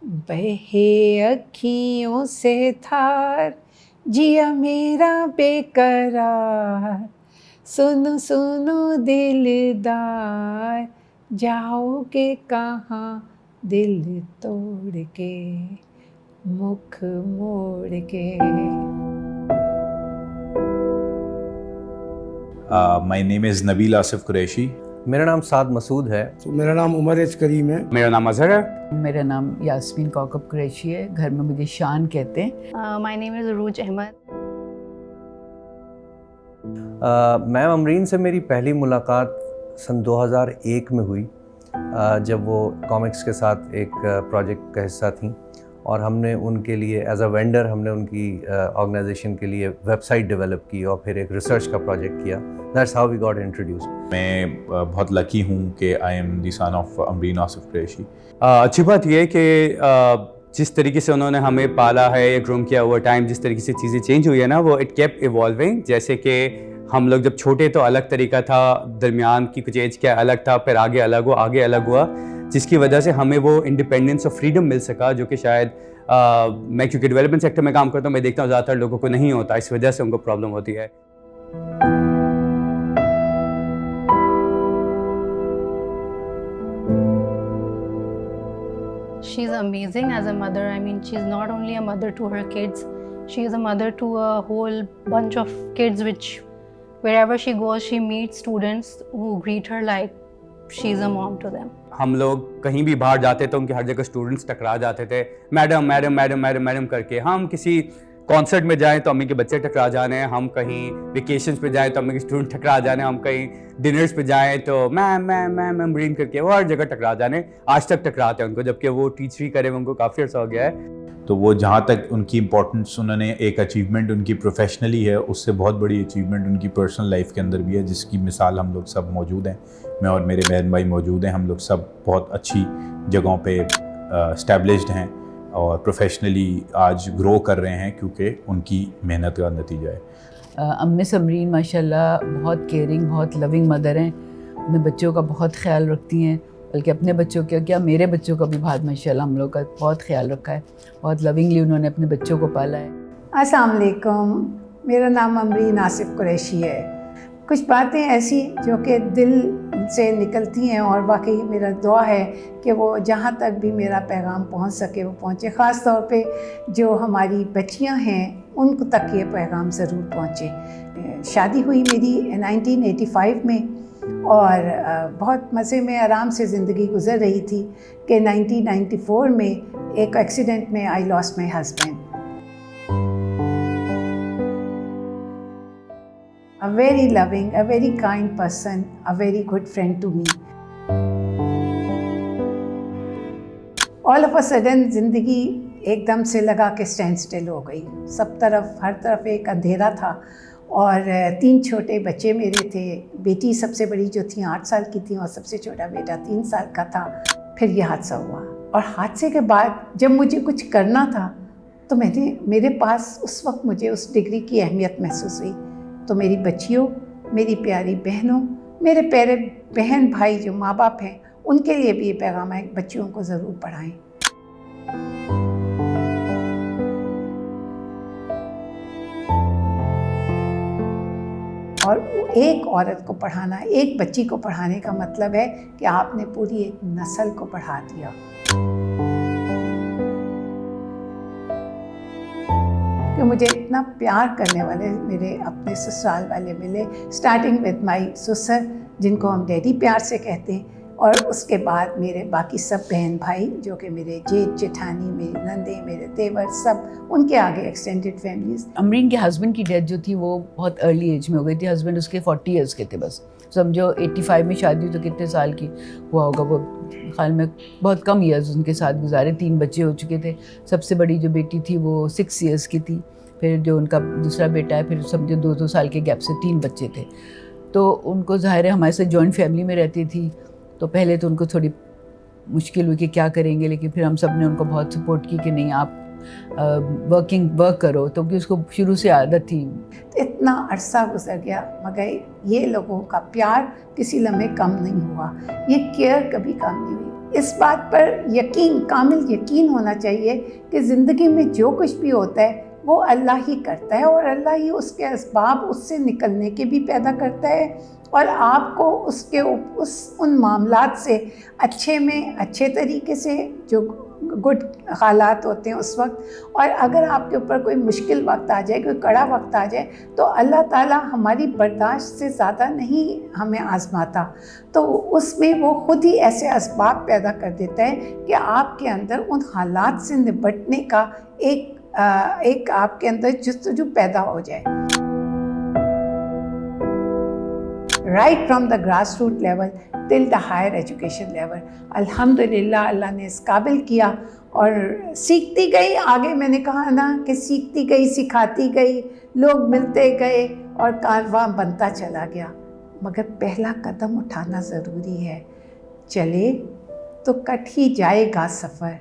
बहे अखियों से थार, जिया मेरा बेकरार, सुनो सुनो दिलदार, जाओगे कहाँ दिल तोड़ के, मुख मोड़ के। My name is Nabil Asif Qureshi. मेरा नाम साद मसूद है। तो मेरा नाम उमर एच करीम है। मेरा नाम अजहर है। मेरा नाम यास्मीन कौकब कुरैशी है, घर में मुझे शान कहते हैं। My name is Arooj Ahmad. Ma'am Amreen से मेरी पहली मुलाकात सन 2001 में हुई, जब वो कॉमिक्स के साथ एक प्रोजेक्ट का हिस्सा थी और हमने उनके लिए एज अ वेंडर हमने उनकी ऑर्गेनाइजेशन के लिए वेबसाइट डेवलप की और फिर एक रिसर्च का प्रोजेक्ट किया। That's how we got introduced. मैं बहुत लकी हूँ कि I am the son of Amreen Asif Qureshi. अच्छी बात यह है कि जिस तरीके से उन्होंने हमें पाला है या ग्रूम किया ओवर टाइम, जिस तरीके से चीज़ें चेंज हुई है ना, वो इट केप इवॉल्विंग। जैसे कि हम लोग जब छोटे तो अलग तरीका था, दरमियान की कुछ एज क्या अलग था, फिर आगे अलग हुआ, जिसकी वजह से हमें वो इंडिपेंडेंस और फ्रीडम मिल सका, जो कि शायद मैं क्योंकि डेवलपमेंट सेक्टर में काम करता हूँ, मैं देखता हूँ ज़्यादातर लोगों को नहीं होता, इस वजह से उनको प्रॉब्लम होती है। She's amazing as a mother. I mean, she's not only a mother to her kids, she is a mother to a whole bunch of kids, which wherever she goes, she meets students who greet her like she's a mom to them. हम लोग कहीं भी बाहर जाते तो उनके हर जगह students टकरा जाते थे, madam madam madam madam madam करके। हम किसी कॉन्सर्ट में जाएं तो अम्मी के बच्चे टकरा जाने, हम कहीं वेकेशंस पे जाएं तो अम्मी के स्टूडेंट टकरा जाने, हम कहीं डिनर्स पे जाएं तो मैम रीन करके वो हर जगह टकरा जाने। आज तक टकराते हैं उनको, जबकि वो टीचर ही करे उनको काफ़ी अर्सा हो गया है। तो वो जहाँ तक उनकी इम्पोर्टेंस, उन्होंने एक अचीवमेंट उनकी प्रोफेशनली है, उससे बहुत बड़ी अचीवमेंट उनकी पर्सनल लाइफ के अंदर भी है, जिसकी मिसाल हम लोग सब मौजूद हैं। मैं और मेरे बहन भाई मौजूद हैं। हम लोग सब बहुत अच्छी जगहों पे इस्टेब्लिश्ड हैं और प्रोफेशनली आज ग्रो कर रहे हैं, क्योंकि उनकी मेहनत का नतीजा है। अम्मी समरीन माशाल्लाह बहुत केयरिंग, बहुत लविंग मदर हैं। अपने बच्चों का बहुत ख्याल रखती हैं, बल्कि अपने बच्चों का क्या, मेरे बच्चों का भी बहुत माशाल्लाह हम लोग का बहुत ख्याल रखा है। बहुत लविंगली उन्होंने अपने बच्चों को पाला है। अस्सलाम वालेकुम, मेरा नाम अमरीन आसिफ कुरैशी है। कुछ बातें ऐसी जो कि दिल से निकलती हैं और वाकई मेरा दुआ है कि वो जहाँ तक भी मेरा पैगाम पहुँच सके वो पहुँचे। ख़ास तौर पे जो हमारी बच्चियाँ हैं उनको तक ये पैगाम ज़रूर पहुँचे। शादी हुई मेरी 1985 में और बहुत मज़े में आराम से ज़िंदगी गुज़र रही थी कि 1994 में एक एक्सीडेंट में I lost my husband. A very loving, a very kind person, a very good friend to me. All of a sudden ज़िंदगी एकदम से लगा कि स्टैंड स्टिल हो गई। सब तरफ, हर तरफ एक अंधेरा था और 3 छोटे बच्चे मेरे थे। बेटी सबसे बड़ी जो थी 8 साल की थी और सबसे छोटा बेटा 3 साल का था। फिर ये हादसा हुआ और हादसे के बाद जब मुझे कुछ करना था तो मेरे पास उस वक्त मुझे उस डिग्री की अहमियत महसूस हुई। तो मेरी बच्चियों, मेरी प्यारी बहनों, मेरे प्यारे बहन भाई जो माँ बाप हैं, उनके लिए भी ये पैगाम है, बच्चियों को ज़रूर पढ़ाएं। और एक औरत को पढ़ाना, एक बच्ची को पढ़ाने का मतलब है कि आपने पूरी एक नस्ल को पढ़ा दिया। कि मुझे इतना प्यार करने वाले मेरे अपने ससुराल वाले मिले, स्टार्टिंग विद माई ससुर जिनको हम डैडी प्यार से कहते हैं, और उसके बाद मेरे बाकी सब बहन भाई जो कि मेरे जेठ जेठानी, मेरी नंदे, मेरे तेवर, सब उनके आगे एक्सटेंडेड फैमिलीज। अमरीन के हस्बैंड की डेथ जो थी वो बहुत अर्ली एज में हो गई थी। हस्बैंड उसके 40 ईयर्स के थे बस। समझो 85 में शादी हुई तो कितने साल की हुआ होगा वो, ख्याल में बहुत कम ईयर्स उनके साथ गुजारे। 3 बच्चे हो चुके थे। सबसे बड़ी जो बेटी थी वो 6 ईयर्स की थी। फिर जो उनका दूसरा बेटा है, फिर समझो 2-2 साल के गैप से 3 बच्चे थे। तो उनको ज़ाहिर है हमारे साथ जॉइंट फैमिली में रहती थी, तो पहले तो उनको थोड़ी मुश्किल हुई कि क्या करेंगे, लेकिन फिर हम सब ने उनको बहुत सपोर्ट की कि नहीं आप वर्क करो, तो कि उसको शुरू से आदत थी। इतना अरसा गुजर गया मगर ये लोगों का प्यार किसी लम्हे कम नहीं हुआ, ये केयर कभी कम नहीं हुई। इस बात पर यकीन, कामिल यकीन होना चाहिए कि ज़िंदगी में जो कुछ भी होता है वो अल्लाह ही करता है, और अल्लाह ही उसके असबाब उससे निकलने के भी पैदा करता है, और आपको उन मामलात से अच्छे में अच्छे तरीके से जो गुड हालात होते हैं उस वक्त, और अगर आपके ऊपर कोई मुश्किल वक्त आ जाए, कोई कड़ा वक्त आ जाए, तो अल्लाह ताला हमारी बर्दाश्त से ज़्यादा नहीं हमें आजमाता, तो उसमें वो ख़ुद ही ऐसे असबाब पैदा कर देता है कि आपके अंदर उन हालात से निपटने का एक आपके अंदर जुस्तजू पैदा हो जाए। Right from the grass root level till the higher education level, अल्हम्दुलिल्लाह अल्लाह ने इस काबिल किया, और सीखती गई। आगे मैंने कहा ना कि सीखती गई, सिखाती गई, लोग मिलते गए और कारवां बनता चला गया, मगर पहला कदम उठाना ज़रूरी है। चले तो कट ही जाएगा सफ़र,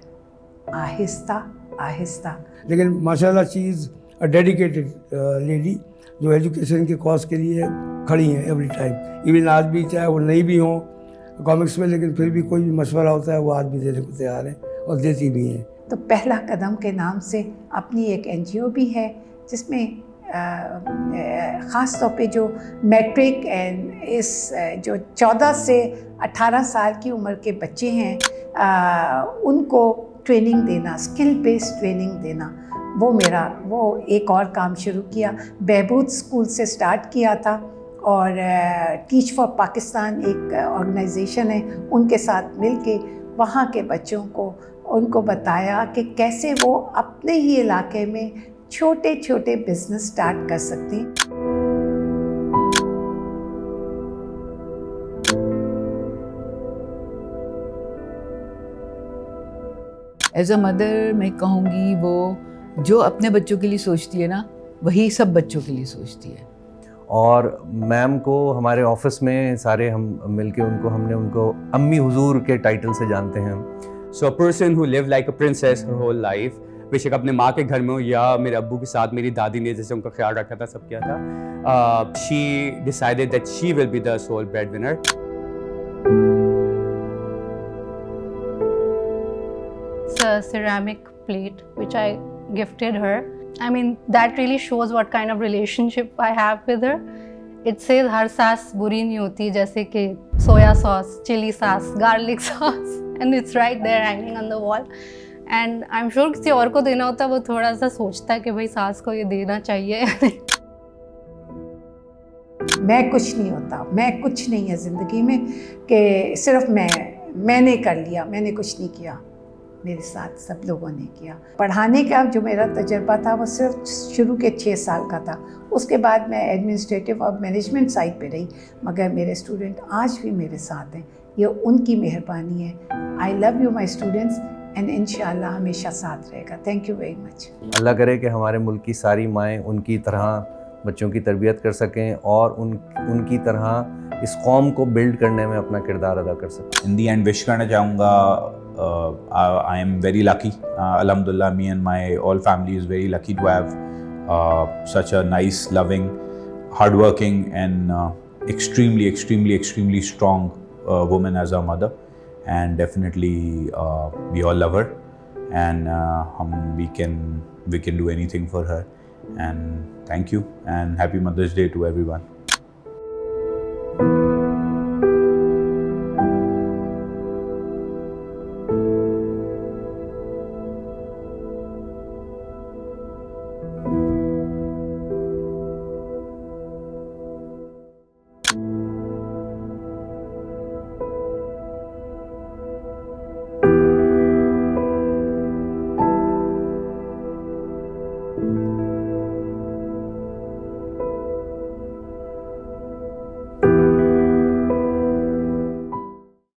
आहिस्ता आहिस्ता। लेकिन माशाल्लाह she is a dedicated lady, जो एजुकेशन के कॉज के लिए खड़ी हैं एवरी टाइम। इवन आज भी, चाहे वो नहीं भी हों कॉमिक्स में, लेकिन फिर भी कोई भी मशवरा होता है वो आज भी देने को तैयार है और देती भी हैं। तो पहला कदम के नाम से अपनी एक NGO भी है, जिसमें ख़ास तौर पे जो मैट्रिक एंड जो 14 से 18 साल की उम्र के बच्चे हैं, उनको ट्रेनिंग देना, स्किल बेस्ड ट्रेनिंग देना, वो एक और काम शुरू किया। बहबूद स्कूल से स्टार्ट किया था, और टीच फॉर पाकिस्तान एक ऑर्गेनाइजेशन है, उनके साथ मिलके वहाँ के बच्चों को उनको बताया कि कैसे वो अपने ही इलाके में छोटे छोटे बिजनेस स्टार्ट कर सकते हैं। एज अ मदर मैं कहूँगी वो जो अपने बच्चों के लिए सोचती है ना, वही सब बच्चों के लिए सोचती है। और मैम को हमारे ऑफिस में सारे हम मिलके हमने उनको अम्मी हुजूर के टाइटल से जानते हैं। So a person who live like a princess her whole life, बेशक अपने माँ के घर में हो या मेरे अब्बू के साथ मेरी दादी ने जैसे उनका ख्याल रखा था, सब किया था, she decided that she will be the sole breadwinner. It's a ceramic plate which I gifted her. I mean, that really shows what kind of relationship I have with her. It says हर सास बुरी नहीं होती, जैसे कि soya sauce, chilli sauce, garlic sauce, and it's right there hanging on the wall. And I'm sure किसी और को देना होता वो थोड़ा सा सोचता है कि भाई सास को ये देना चाहिए। मैं कुछ नहीं होता, मैं कुछ नहीं है ज़िंदगी में कि सिर्फ मैंने कर लिया, मैंने कुछ नहीं किया, मेरे साथ सब लोगों ने किया। पढ़ाने का जो मेरा तजर्बा था वो सिर्फ शुरू के 6 साल का था, उसके बाद मैं एडमिनिस्ट्रेटिव और मैनेजमेंट साइड पे रही, मगर मेरे स्टूडेंट आज भी मेरे साथ हैं, ये उनकी मेहरबानी है। I love you my students, and इंशाल्लाह हमेशा साथ रहेगा। Thank you very much. अल्लाह करे कि हमारे मुल्क की सारी माएँ उनकी तरह बच्चों की तरबियत कर सकें और उनकी तरह इस कौम को बिल्ड करने में अपना किरदार अदा कर सकें। इन दी एंड विश करना चाहूँगा, I am very lucky. Alhamdulillah, me and my all family is very lucky to have such a nice, loving, hardworking, and extremely strong woman as our mother. And definitely, we all love her, and we can do anything for her. And thank you, and happy Mother's Day to everyone.